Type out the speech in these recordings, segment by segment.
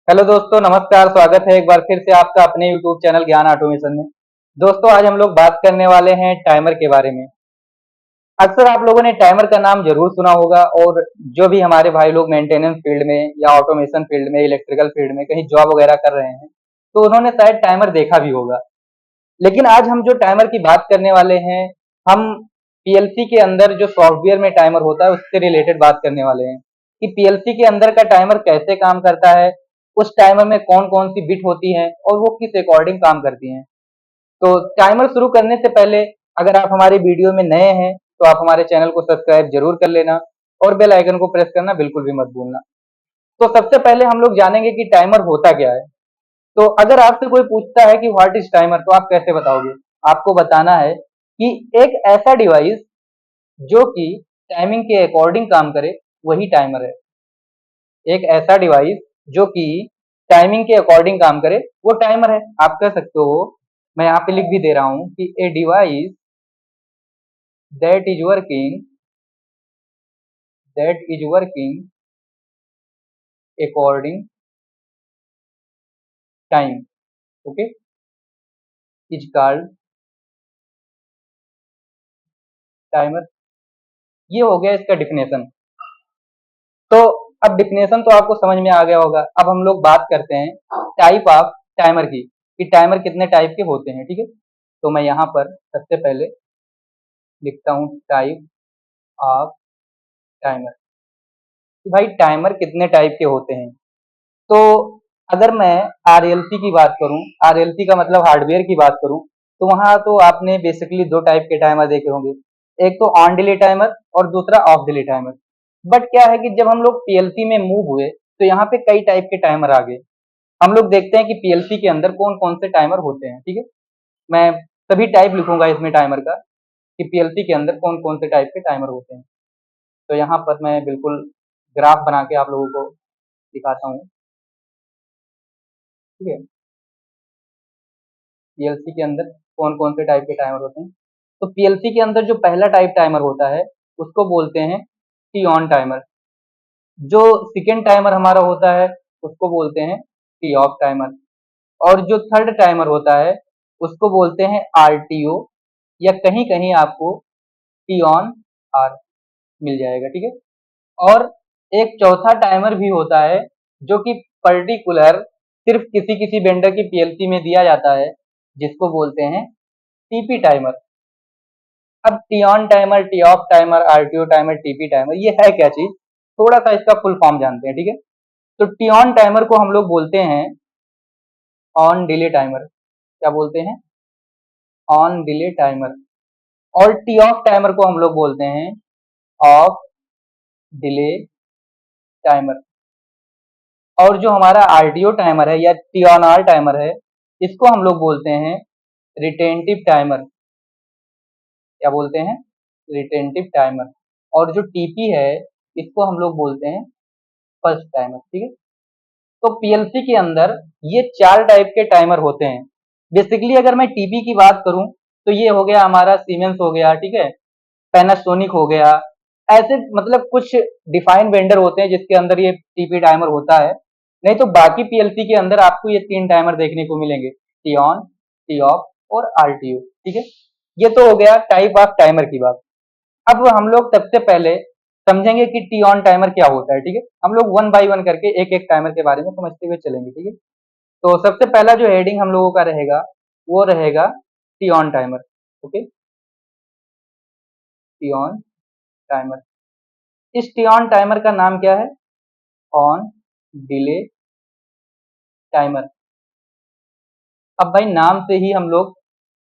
Hello दोस्तों, नमस्कार। स्वागत है एक बार फिर से आपका अपने यूट्यूब चैनल ज्ञान ऑटोमेशन में। दोस्तों, आज हम लोग बात करने वाले हैं टाइमर के बारे में। अक्सर आप लोगों ने टाइमर का नाम जरूर सुना होगा, और जो भी हमारे भाई लोग मेंटेनेंस फील्ड में या ऑटोमेशन फील्ड में, इलेक्ट्रिकल फील्ड में कहीं जॉब वगैरह कर रहे हैं तो उन्होंने शायद टाइमर देखा भी होगा। लेकिन आज हम जो टाइमर की बात करने वाले हैं, हम पीएलसी के अंदर जो सॉफ्टवेयर में टाइमर होता है उससे रिलेटेड बात करने वाले हैं कि पीएलसी के अंदर का टाइमर कैसे काम करता है, उस टाइमर में कौन कौन सी बिट होती हैं और वो किस अकॉर्डिंग काम करती हैं। तो टाइमर शुरू करने से पहले, अगर आप हमारे वीडियो में नए हैं तो आप हमारे चैनल को सब्सक्राइब जरूर कर लेना और बेल आइकन को प्रेस करना बिल्कुल भी मत भूलना। तो सबसे पहले हम लोग जानेंगे कि टाइमर होता क्या है। तो अगर आपसे कोई पूछता है कि व्हाट इज टाइमर, तो आप कैसे बताओगे? आपको बताना है कि एक ऐसा डिवाइस जो कि टाइमिंग के अकॉर्डिंग काम करे, वही टाइमर है। एक ऐसा डिवाइस जो कि टाइमिंग के अकॉर्डिंग काम करे, वो टाइमर है। आप कह सकते हो, मैं यहाँ पे लिख भी दे रहा हूँ कि a device that is working according time, okay, is called timer. ये हो गया इसका डिफिनेशन। तो अब डिफिनेशन तो आपको समझ में आ गया होगा। अब हम लोग बात करते हैं टाइप ऑफ टाइमर की, कि टाइमर कितने टाइप के होते हैं। ठीक है, तो मैं यहाँ पर सबसे पहले लिखता हूँ टाइप ऑफ टाइमर, कि भाई टाइमर कितने टाइप के होते हैं। तो अगर मैं आरएलसी की बात करूं, आरएलसी का मतलब हार्डवेयर की बात करूं, तो वहां तो आपने बेसिकली दो टाइप के टाइमर देखे होंगे। एक तो ऑन डिले टाइमर और दूसरा ऑफ डिले टाइमर। बट क्या है कि जब हम लोग पीएलसी में मूव हुए तो यहाँ पे कई टाइप के टाइमर आ गए। हम लोग देखते हैं कि पीएलसी के अंदर कौन कौन से टाइमर होते हैं। ठीक है, मैं सभी टाइप लिखूंगा इसमें टाइमर का, कि पीएलसी के अंदर कौन कौन से टाइप के टाइमर होते हैं। तो यहाँ पर मैं बिल्कुल ग्राफ बना के आप लोगों को दिखाता हूँ। ठीक है, पीएलसी के अंदर कौन कौन से टाइप के टाइमर होते हैं। तो पीएलसी के अंदर जो पहला टाइप टाइमर होता है उसको बोलते हैं टी ऑन टाइमर। जो सेकेंड टाइमर हमारा होता है उसको बोलते हैं टी ऑफ टाइमर। और जो थर्ड टाइमर होता है उसको बोलते हैं आरटीओ, या कहीं कहीं आपको टी ऑन आर मिल जाएगा। ठीक है, और एक चौथा टाइमर भी होता है जो कि पर्टिकुलर सिर्फ किसी किसी वेंडर की पीएलसी में दिया जाता है, जिसको बोलते हैं टीपी टाइमर। अब T on timer, T off timer, RTO timer, TP timer, ये है क्या चीज? थोड़ा सा इसका फुल फॉर्म जानते हैं। ठीक है, तो टी ऑन टाइमर को हम लोग बोलते हैं ऑन डिले टाइमर। क्या बोलते हैं? On delay timer. और टी ऑफ टाइमर को हम लोग बोलते हैं ऑफ डिले टाइमर। और जो हमारा आरटीओ टाइमर है या टी ऑन आर टाइमर है, इसको हम लोग बोलते हैं रिटेंटिव टाइमर। क्या बोलते हैं? Retentive timer. और जो टीपी है, इसको हम लोग बोलते हैं फर्स्ट टाइमर। ठीक है, तो पीएलसी के अंदर ये चार टाइप के टाइमर होते हैं। बेसिकली अगर मैं टीपी की बात करूं तो ये हो गया हमारा सीमेंस हो गया, ठीक है, पैनासोनिक हो गया। ऐसे मतलब कुछ डिफाइंड वेंडर होते हैं जिसके अंदर ये टीपी टाइमर होता है। नहीं तो बाकी पीएलसी के अंदर आपको ये तीन टाइमर देखने को मिलेंगे, टी ऑन, टी ऑफ और आरटीओ। ठीक है, ये तो हो गया टाइप ऑफ टाइमर की बात। अब हम लोग सबसे पहले समझेंगे कि टी ऑन टाइमर क्या होता है। ठीक है, हम लोग वन बाय वन करके एक एक टाइमर के बारे में समझते हुए चलेंगे। ठीक है, तो सबसे पहला जो हेडिंग हम लोगों का रहेगा वो रहेगा T on timer. Okay, T on timer. इस टी ऑन टाइमर का नाम क्या है? On delay timer. अब भाई नाम से ही हम लोग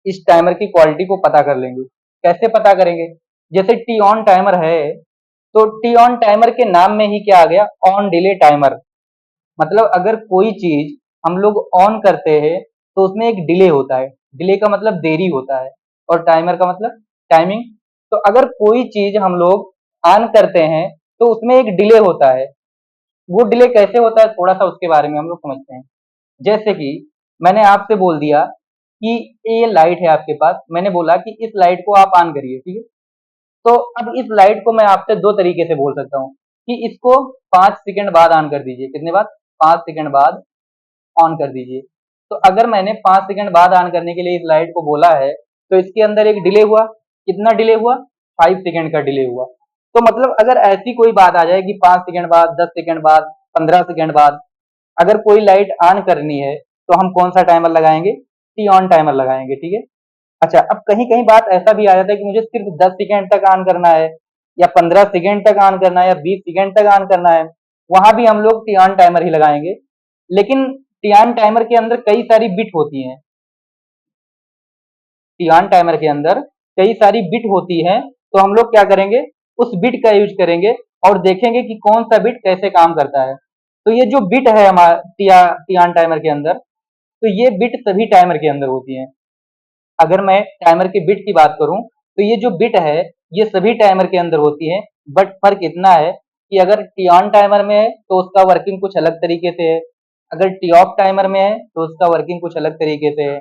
इस टाइमर की क्वालिटी को पता कर लेंगे। कैसे पता करेंगे? जैसे टी ऑन टाइमर है, तो टी ऑन टाइमर के नाम में ही क्या आ गया? On delay timer. मतलब अगर कोई चीज हम लोग ऑन करते हैं तो उसमें एक डिले होता है। डिले का मतलब देरी होता है, और टाइमर का मतलब टाइमिंग। तो अगर कोई चीज हम लोग ऑन करते हैं तो उसमें एक डिले होता है। वो डिले कैसे होता है, थोड़ा सा उसके बारे में हम लोग समझते हैं। जैसे कि मैंने आपसे बोल दिया कि ये लाइट है आपके पास, मैंने बोला कि इस लाइट को आप ऑन करिए। ठीक है, तो अब इस लाइट को मैं आपसे दो तरीके से बोल सकता हूँ कि इसको 5 सेकंड बाद ऑन कर दीजिए। कितने बाद? 5 सेकंड बाद ऑन कर दीजिए। तो अगर मैंने 5 सेकंड बाद ऑन करने के लिए इस लाइट को बोला है, तो इसके अंदर एक डिले हुआ। कितना डिले हुआ? 5 सेकंड का डिले हुआ। तो मतलब अगर ऐसी कोई बात आ जाए कि 5 सेकंड बाद, 10 सेकंड बाद, 15 सेकंड बाद अगर कोई लाइट ऑन करनी है, तो हम कौन सा टाइमर लगाएंगे? टी ऑन टाइमर लगाएंगे, ठीक है। अच्छा, अब कहीं कहीं बात ऐसा भी आ जाता है कि मुझे सिर्फ 10 सेकंड तक ऑन करना है, या 15 सेकंड तक ऑन करना है, या 20 सेकंड तक ऑन करना है, वहां भी हम लोग टी ऑन टाइमर ही लगाएंगे। लेकिन टी ऑन टाइमर के अंदर कई सारी बिट होती हैं। टी ऑन टाइमर के अंदर कई सारी बिट होती हैं, तो हम लोग क्या करेंगे? उस बिट का यूज करेंगे और देखेंगे कि कौन सा बिट कैसे काम करता है। तो ये जो बिट है हमारा टी ऑन टाइमर के अंदर, तो ये बिट सभी टाइमर के अंदर होती हैं। अगर मैं टाइमर के बिट की बात करूं, तो ये जो बिट है, ये सभी टाइमर के अंदर होती है। बट फर्क इतना है कि अगर टी ऑन टाइमर में है तो उसका वर्किंग कुछ अलग तरीके से है, अगर टी ऑफ टाइमर में है तो उसका वर्किंग कुछ अलग तरीके से है,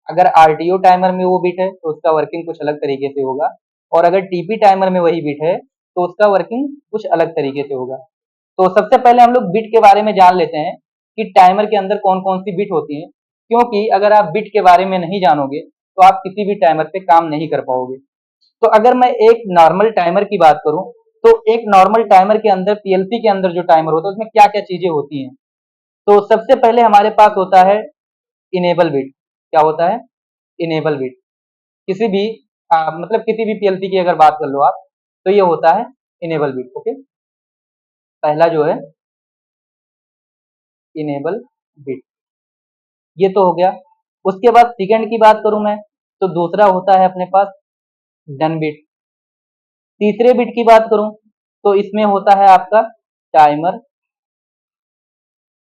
अगर आरटीओ टाइमर में वो बिट है तो उसका वर्किंग कुछ अलग तरीके से होगा, और अगर टीपी टाइमर में वही बिट है तो उसका वर्किंग कुछ अलग तरीके से होगा। तो सबसे पहले हम लोग बिट के बारे में जान लेते हैं कि टाइमर के अंदर कौन कौन सी बिट होती है, क्योंकि अगर आप बिट के बारे में नहीं जानोगे तो आप किसी भी टाइमर पे काम नहीं कर पाओगे। तो अगर मैं एक नॉर्मल टाइमर की बात करूं, तो एक नॉर्मल टाइमर के अंदर, पीएलसी के अंदर जो टाइमर होता है उसमें क्या क्या चीजें होती हैं। तो सबसे पहले हमारे पास होता है इनेबल बिट। क्या होता है? Enable bit. किसी भी मतलब किसी भी पीएलसी की अगर बात कर लो आप, तो ये होता है इनेबल बिट। ओके, पहला जो है इनेबल बिट, ये तो हो गया। उसके बाद सेकंड की बात करूं मैं, तो दूसरा होता है अपने पास डन बिट। तीसरे बिट की बात करूं, तो इसमें होता है आपका timer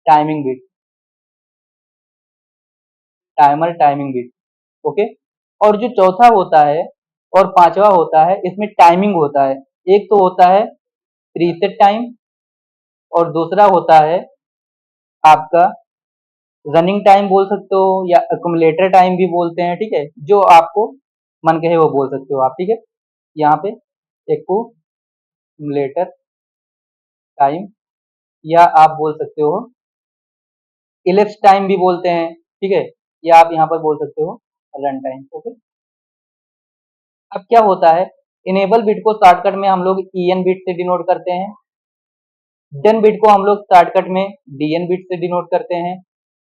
timing bit. Timer timing bit. Okay, और जो चौथा होता है और पांचवा होता है, इसमें टाइमिंग होता है। एक तो होता है प्रीसेट टाइम, और दूसरा होता है आपका रनिंग टाइम बोल सकते हो, या अकुमुलेटर टाइम भी बोलते हैं, ठीक है। जो आपको मन कहे वो बोल सकते हो आप, ठीक है। यहाँ पे एकुमुलेटर टाइम, या आप बोल सकते हो इलिप्स टाइम भी बोलते हैं, ठीक है। या आप यहाँ पर बोल सकते हो रन टाइम। ओके, अब क्या होता है, इनेबल बिट को शॉर्टकट में हम लोग ईएन बिट से डिनोट करते हैं। डन बिट को हम लोग शॉर्टकट में डीएन बिट से डिनोट करते हैं,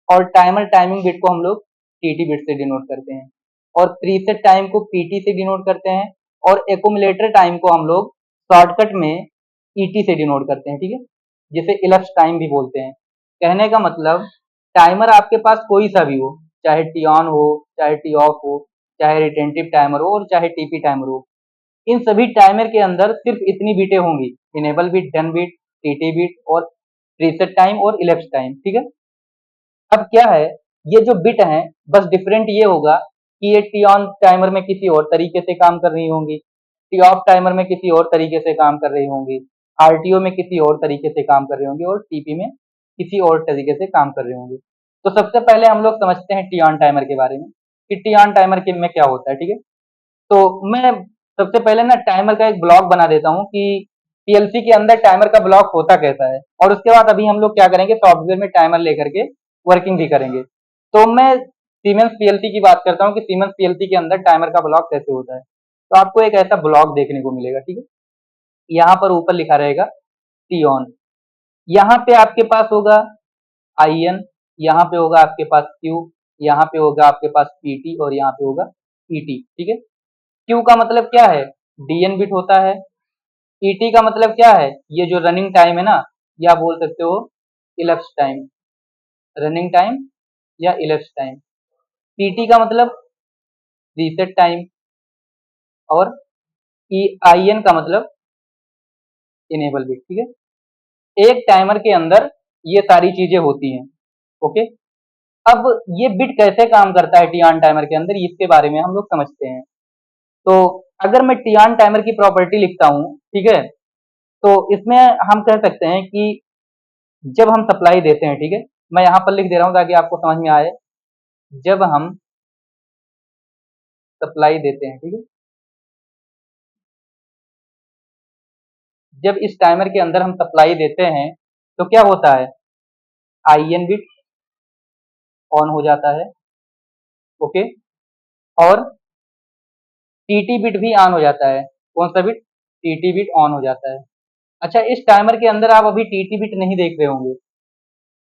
और टाइमर टाइमिंग बिट को हम लोग टीटी बिट से डिनोट करते हैं, और प्रीसेट टाइम को पीटी से डिनोट करते हैं, और एकुमुलेटर टाइम को हम लोग शॉर्टकट में ईटी से डिनोट करते हैं, ठीक है, जिसे इलप्स टाइम भी बोलते हैं। कहने का मतलब टाइमर आपके पास कोई सा भी हो, चाहे टी ऑन हो, चाहे टी ऑफ हो, चाहे रिटेंटिव टाइमर हो, और चाहे टीपी टाइमर हो, इन सभी टाइमर के अंदर सिर्फ इतनी बीटें होंगी, enable bit, done bit, TT bit, और प्रीसेट टाइम और इलेप्स टाइम, ठीक है। अब क्या है, ये जो बिट हैं, बस डिफरेंट ये होगा कि ये टी ऑन टाइमर में किसी और तरीके से काम कर रही होंगी, टी ऑफ टाइमर में किसी और तरीके से काम कर रही होंगी, आरटीओ में किसी और तरीके से काम कर रही होंगी, और टीपी में किसी और तरीके से काम कर रही होंगी। तो सबसे पहले हम लोग समझते हैं टी ऑन टाइमर के बारे में, कि टी ऑन टाइमर के में क्या होता है, ठीक है। तो मैं सबसे पहले ना टाइमर का एक ब्लॉक बना देता हूँ कि पीएलसी के अंदर टाइमर का ब्लॉक होता कैसा है, और उसके बाद अभी हम लोग क्या करेंगे, सॉफ्टवेयर में टाइमर लेकर के वर्किंग भी करेंगे। तो मैं सीमेंस पीएलसी की बात करता हूँ कि सीमेंस पीएलसी के अंदर टाइमर का ब्लॉक कैसे होता है। तो आपको एक ऐसा ब्लॉक देखने को मिलेगा, ठीक है। यहाँ पर ऊपर लिखा रहेगा टी ऑन, यहाँ पे आपके पास होगा आई एन, यहाँ पे होगा आपके पास क्यू, यहाँ पे होगा आपके पास पीटी, और यहाँ पे होगा ईटी, ठीक है। क्यू का मतलब क्या है? डीएन बिट होता है। ईटी का मतलब क्या है? ये जो रनिंग टाइम है ना, या बोल सकते हो इलेप्स टाइम, रनिंग टाइम या इलेप्स टाइम। पीटी का मतलब रीसेट टाइम, और ई आई एन का मतलब इनेबल बिट, ठीक है। एक टाइमर के अंदर ये सारी चीजें होती हैं। ओके, अब ये बिट कैसे काम करता है टी ऑन टाइमर के अंदर, इसके बारे में हम लोग समझते हैं। तो अगर मैं टी ऑन टाइमर की प्रॉपर्टी लिखता हूँ, ठीक है, तो इसमें हम कह सकते हैं कि जब हम सप्लाई देते हैं, ठीक है, मैं यहाँ पर लिख दे रहा हूँ ताकि आपको समझ में आए। जब हम सप्लाई देते हैं, ठीक है, जब इस टाइमर के अंदर हम सप्लाई देते हैं, तो क्या होता है, IN बिट ऑन हो जाता है, ओके, और TT बिट भी ऑन हो जाता है। कौन सा बिट? TT बिट ऑन हो जाता है। अच्छा, इस टाइमर के अंदर आप अभी TT बिट नहीं देख रहे होंगे।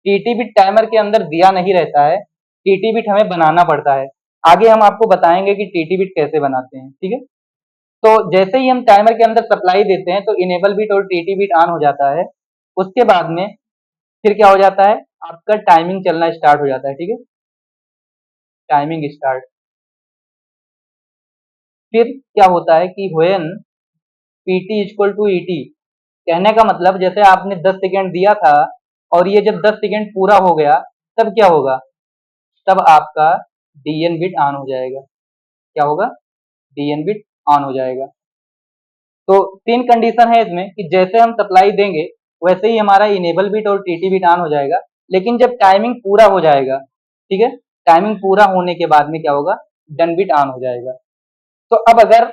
TT बिट टाइमर के अंदर दिया नहीं रहता है, TT बिट हमें बनाना पड़ता है। आगे हम आपको बताएंगे कि TT बिट कैसे बनाते हैं, ठीक है। तो जैसे ही हम टाइमर के अंदर सप्लाई देते हैं तो इनेबल बिट और TT बिट ऑन हो जाता है। उसके बाद में फिर क्या हो जाता है, आपका टाइमिंग चलना स्टार्ट हो जाता है, ठीक है, टाइमिंग स्टार्ट। फिर क्या होता है कि when PT equal to ET, कहने का मतलब जैसे आपने 10 सेकेंड दिया था और ये जब 10 सेकेंड पूरा हो गया तब क्या होगा, तब आपका DN बिट ऑन हो जाएगा। क्या होगा? DN बिट ऑन हो जाएगा। तो तीन कंडीशन है इसमें कि जैसे हम सप्लाई देंगे वैसे ही हमारा इनेबल बिट और TT बिट ऑन हो जाएगा, लेकिन जब टाइमिंग पूरा हो जाएगा, ठीक है, टाइमिंग पूरा होने के बाद में क्या होगा, डन बिट ऑन हो जाएगा। तो अब अगर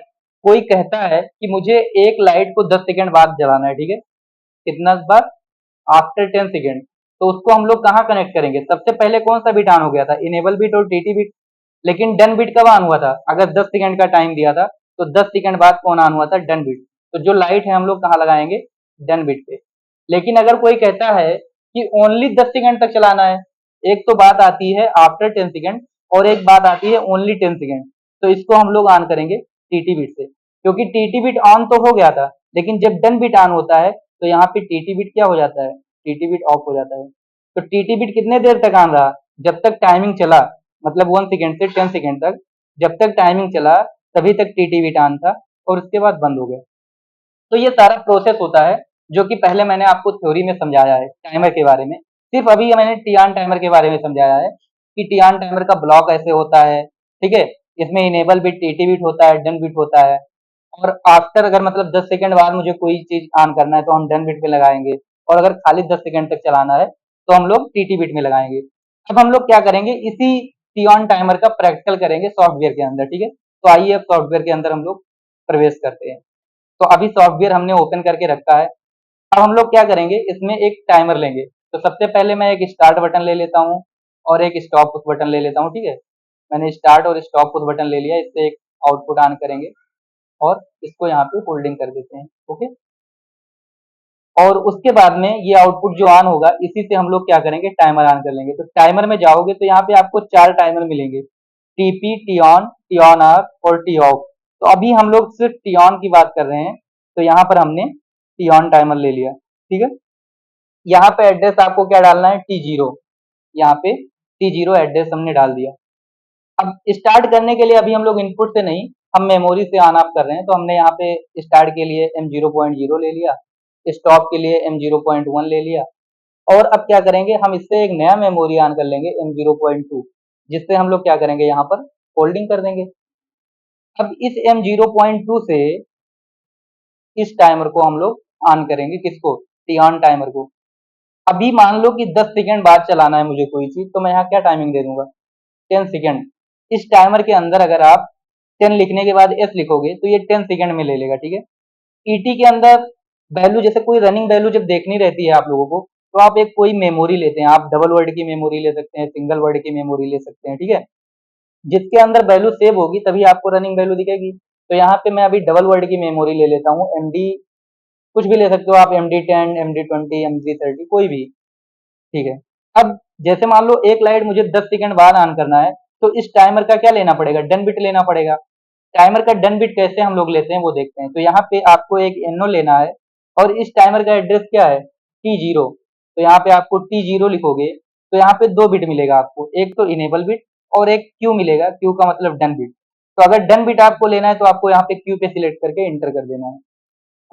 कोई कहता है कि मुझे एक लाइट को 10 सेकंड बाद जलाना है, ठीक है, कितना बाद? After 10 second. तो उसको हम लोग कहाँ कनेक्ट करेंगे? सबसे पहले कौन सा बिट ऑन हो गया था? इनेबल बिट और TT बिट। लेकिन डन बिट कब ऑन हुआ था? अगर 10 सेकंड का टाइम दिया था तो 10 सेकंड बाद कौन ऑन हुआ था? Done bit. तो जो लाइट है हम लोग कहाँ लगाएंगे? डन बिट पे। लेकिन अगर कोई कहता है कि ओनली 10 सेकंड तक चलाना है, एक तो बात आती है आफ्टर 10 सेकंड और एक बात आती है ओनली 10 सेकंड, तो इसको हम लोग ऑन करेंगे TT बिट से, क्योंकि TT बिट ऑन तो हो गया था, लेकिन जब डन बिट ऑन होता है तो यहाँ पे TT बिट क्या हो जाता है? TT बिट ऑफ हो जाता है। तो TT बिट कितने देर तक ऑन रहा? जब तक टाइमिंग चला, मतलब 1 सेकेंड से 10 सेकेंड तक, जब तक टाइमिंग चला तभी तक TT बिट ऑन था और उसके बाद बंद हो गया। तो ये सारा प्रोसेस होता है जो कि पहले मैंने आपको थ्योरी में समझाया है टाइमर के बारे में। सिर्फ अभी मैंने टियान टाइमर के बारे में समझाया है कि टियान टाइमर का ब्लॉक ऐसे होता है, ठीक है, इसमें इनेबल बिट, TT बिट होता है, डन बिट होता है, और आफ्टर अगर मतलब 10 सेकंड बाद मुझे कोई चीज ऑन करना है तो हम डन बिट पे लगाएंगे, और अगर खाली 10 सेकंड तक चलाना है तो हम लोग TT बिट में लगाएंगे। अब हम लोग क्या करेंगे, इसी टियान टाइमर का प्रैक्टिकल करेंगे सॉफ्टवेयर के अंदर, ठीक है। तो आइए अब सॉफ्टवेयर के अंदर हम लोग प्रवेश करते हैं। तो अभी सॉफ्टवेयर हमने ओपन करके रखा है। अब हम लोग क्या करेंगे, इसमें एक टाइमर लेंगे। तो सबसे पहले मैं एक स्टार्ट बटन ले लेता हूँ और एक स्टॉप पुश बटन ले लेता हूँ, ठीक है। मैंने स्टार्ट और स्टॉप पुश बटन ले लिया, इससे एक आउटपुट ऑन करेंगे और इसको यहाँ पे होल्डिंग कर देते हैं, ओके। और उसके बाद में ये आउटपुट जो ऑन होगा इसी से हम लोग क्या करेंगे, टाइमर ऑन कर लेंगे। तो टाइमर में जाओगे तो यहाँ पे आपको 4 टाइमर मिलेंगे, TP, T on, T on off और टी ऑफ। तो अभी हम लोग सिर्फ टी ऑन की बात कर रहे हैं, तो यहाँ पर हमने टी ऑन टाइमर ले लिया, ठीक है। यहाँ पे एड्रेस आपको क्या डालना है, T0। यहाँ पे T0 एड्रेस हमने डाल दिया। अब स्टार्ट करने के लिए अभी हम लोग इनपुट से नहीं, हम मेमोरी से ऑन ऑफ कर रहे हैं, तो हमने यहाँ पे स्टार्ट के लिए M0.0 ले लिया, स्टॉप के लिए M0.1 ले लिया, और अब क्या करेंगे, हम इससे एक नया मेमोरी ऑन कर लेंगे M0.2, जिससे हम लोग क्या करेंगे, यहाँ पर होल्डिंग कर देंगे। अब इस M0.2 से इस टाइमर को हम लोग ऑन करेंगे, किसको, टी ऑन टाइमर को। अभी मान लो कि 10 सेकंड बाद चलाना है मुझे कोई चीज, तो मैं यहाँ क्या टाइमिंग दे दूंगा, 10 सेकंड। इस टाइमर के अंदर अगर आप 10 लिखने के बाद एस लिखोगे तो ये 10 सेकंड में ले लेगा, ठीक है। ईटी के अंदर वैल्यू, जैसे कोई रनिंग वैल्यू जब देखनी रहती है आप लोगों को, तो आप एक कोई मेमोरी लेते हैं, आप डबल वर्ड की मेमोरी ले सकते हैं, सिंगल वर्ड की मेमोरी ले सकते हैं, ठीक है। जिसके अंदर वैल्यू सेव होगी तभी आपको रनिंग वैल्यू दिखेगी। तो यहाँ पे मैं अभी डबल वर्ड की मेमोरी ले लेता हूँ, MD, कुछ भी ले सकते हो आप, MD10, MD20, MD30, कोई भी, ठीक है। अब जैसे मान लो एक लाइट मुझे 10 सेकंड बाद ऑन करना है, तो इस टाइमर का क्या लेना पड़ेगा, डन बिट लेना पड़ेगा। टाइमर का डन बिट कैसे हम लोग लेते हैं वो देखते हैं। तो यहाँ पे आपको एक NO लेना है और इस टाइमर का एड्रेस क्या है, T0। तो यहाँ पे आपको T0 लिखोगे तो यहाँ पे 2 बिट मिलेगा आपको, एक तो इनेबल बिट और एक Q मिलेगा, Q का मतलब डन बिट। तो अगर डन बिट आपको लेना है तो आपको यहाँ पे Q पे सिलेक्ट करके इंटर कर देना है,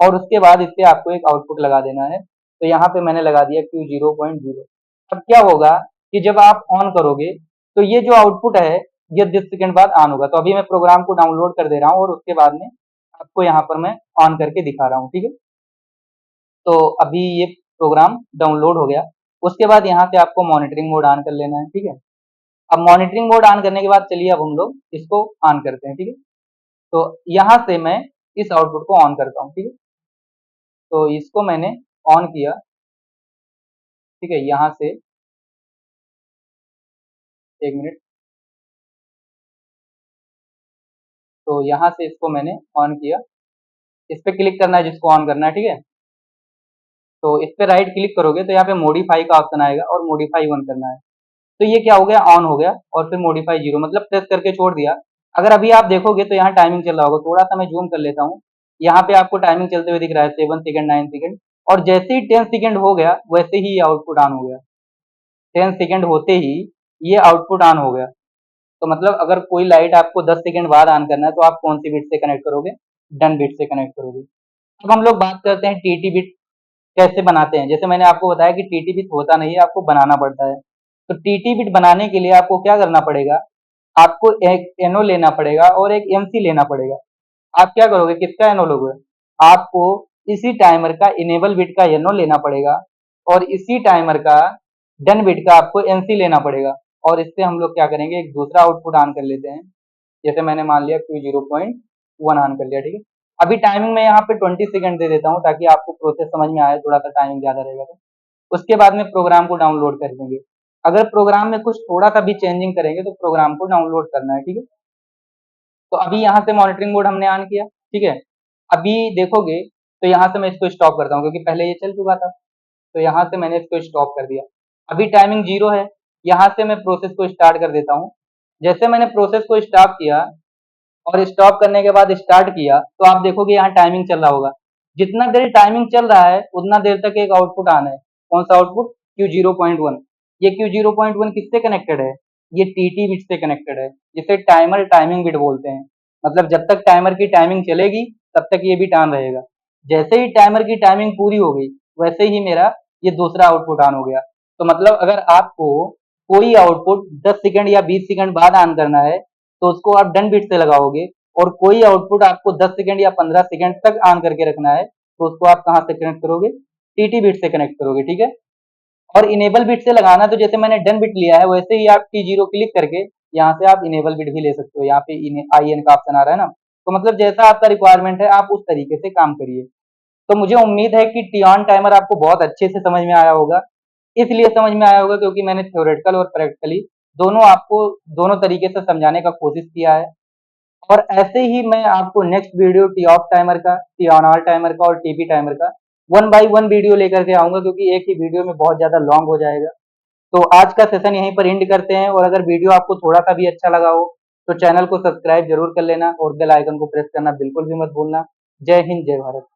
और उसके बाद इससे आपको एक आउटपुट लगा देना है। तो यहाँ पे मैंने लगा दिया Q0.0। अब क्या होगा कि जब आप ऑन करोगे तो ये जो आउटपुट है ये 10 सेकंड बाद ऑन होगा। तो अभी मैं प्रोग्राम को डाउनलोड कर दे रहा हूँ और उसके बाद में आपको यहाँ पर मैं ऑन करके दिखा रहा हूँ, ठीक है। तो अभी ये प्रोग्राम डाउनलोड हो गया। उसके बाद यहाँ से आपको मॉनिटरिंग मोड ऑन कर लेना है, ठीक है। अब मॉनिटरिंग मोड ऑन करने के बाद चलिए अब हम लोग इसको ऑन करते हैं, ठीक है। तो यहाँ से मैं इस आउटपुट को ऑन करता हूँ, ठीक है। तो इसको मैंने ऑन किया, ठीक है, यहाँ से एक मिनट। तो यहाँ से इसको मैंने ऑन किया, इस पे क्लिक करना है जिसको ऑन करना है, ठीक है। तो इस पे राइट क्लिक करोगे तो यहाँ पे मॉडिफाई का ऑप्शन आएगा और मॉडिफाई वन करना है। तो ये क्या हो गया, ऑन हो गया, और फिर मॉडिफाई जीरो मतलब प्रेस करके छोड़ दिया। अगर अभी आप देखोगे तो यहाँ टाइमिंग चल रहा होगा, थोड़ा सा मैं जूम कर लेता हूँ। यहाँ पे आपको टाइमिंग चलते हुए दिख रहा है 7 सेकंड 9 सेकंड, और जैसे ही 10 सेकंड हो गया वैसे ही आउटपुट ऑन हो गया। 10 सेकंड होते ही ये आउटपुट ऑन हो गया। तो मतलब अगर कोई लाइट आपको 10 सेकंड बाद ऑन करना है तो आप कौन सी बिट से कनेक्ट करोगे, डन बिट से कनेक्ट करोगे। अब हम लोग बात करते हैं टीटी बिट कैसे बनाते हैं। जैसे मैंने आपको बताया कि टीटी बिट होता नहीं है, आपको बनाना पड़ता है। तो टीटी बिट बनाने के लिए आपको क्या करना पड़ेगा, आपको एक एनओ लेना पड़ेगा और एक एमसी लेना पड़ेगा। आप क्या करोगे, किसका एनओ लोगे, आपको इसी टाइमर का इनेबल बिट का एनओ लेना पड़ेगा और इसी टाइमर का डन बिट का आपको एनसी लेना पड़ेगा। और इससे हम लोग क्या करेंगे, एक दूसरा आउटपुट ऑन कर लेते हैं। जैसे मैंने मान लिया Q0.1 ऑन कर लिया, ठीक है। अभी टाइमिंग में यहाँ पे 20 सेकंड दे देता हूँ ताकि आपको प्रोसेस समझ में आए, थोड़ा सा टाइमिंग ज्यादा रहेगा तो। उसके बाद में प्रोग्राम को डाउनलोड कर देंगे। अगर प्रोग्राम में कुछ थोड़ा सा भी चेंजिंग करेंगे तो प्रोग्राम को डाउनलोड करना है, ठीक है। तो अभी यहाँ से मॉनिटरिंग मोड हमने ऑन किया, ठीक है। अभी देखोगे तो यहाँ से मैं इसको स्टॉप करता हूँ क्योंकि पहले ये चल चुका था। तो यहाँ से मैंने इसको स्टॉप कर दिया। अभी टाइमिंग जीरो है, यहाँ से मैं प्रोसेस को स्टार्ट कर देता हूँ। जैसे मैंने प्रोसेस को स्टॉप किया और स्टॉप करने के बाद स्टार्ट किया तो आप देखोगे यहाँ टाइमिंग चल रहा होगा। जितना देर टाइमिंग चल रहा है उतना देर तक एक आउटपुट आना है। कौन सा आउटपुट, Q0.1। ये Q0.1 किससे कनेक्टेड है, ये टीटी बिट से कनेक्टेड है, जिसे टाइमर टाइमिंग बिट बोलते हैं। मतलब जब तक टाइमर की टाइमिंग चलेगी तब तक ये बिट ऑन रहेगा। जैसे ही टाइमर की टाइमिंग पूरी हो गई वैसे ही मेरा ये दूसरा आउटपुट ऑन हो गया। तो मतलब अगर आपको कोई आउटपुट 10 सेकंड या 20 सेकंड बाद ऑन करना है तो उसको आप डन बिट से लगाओगे, और कोई आउटपुट आपको 10 सेकंड या 15 सेकंड तक ऑन करके रखना है तो उसको आप कहाँ से कनेक्ट करोगे, टीटी बिट से कनेक्ट करोगे, ठीक है। और इनेबल बिट से लगाना तो जैसे मैंने डन बिट लिया है वैसे ही आप T0 क्लिक करके यहाँ से आप इनेबल बिट भी ले सकते हो। यहाँ पे IN का ऑप्शन आ रहा है ना। तो मतलब जैसा आपका रिक्वायरमेंट है आप उस तरीके से काम करिए। तो मुझे उम्मीद है कि टी ऑन टाइमर आपको बहुत अच्छे से समझ में आया होगा। इसलिए समझ में आया होगा क्योंकि मैंने थ्योरेटिकल और प्रैक्टिकली दोनों आपको दोनों तरीके से समझाने का कोशिश किया है। और ऐसे ही मैं आपको next video T off timer का, टी ऑन ऑल टाइमर का और टीपी टाइमर का 1 बाई 1 वीडियो लेकर के आऊंगा क्योंकि एक ही वीडियो में बहुत ज्यादा लॉन्ग हो जाएगा। तो आज का सेशन यहीं पर एंड करते हैं, और अगर वीडियो आपको थोड़ा सा भी अच्छा लगा हो तो चैनल को सब्सक्राइब जरूर कर लेना और बेल आइकन को प्रेस करना बिल्कुल भी मत भूलना। जय हिंद, जय भारत।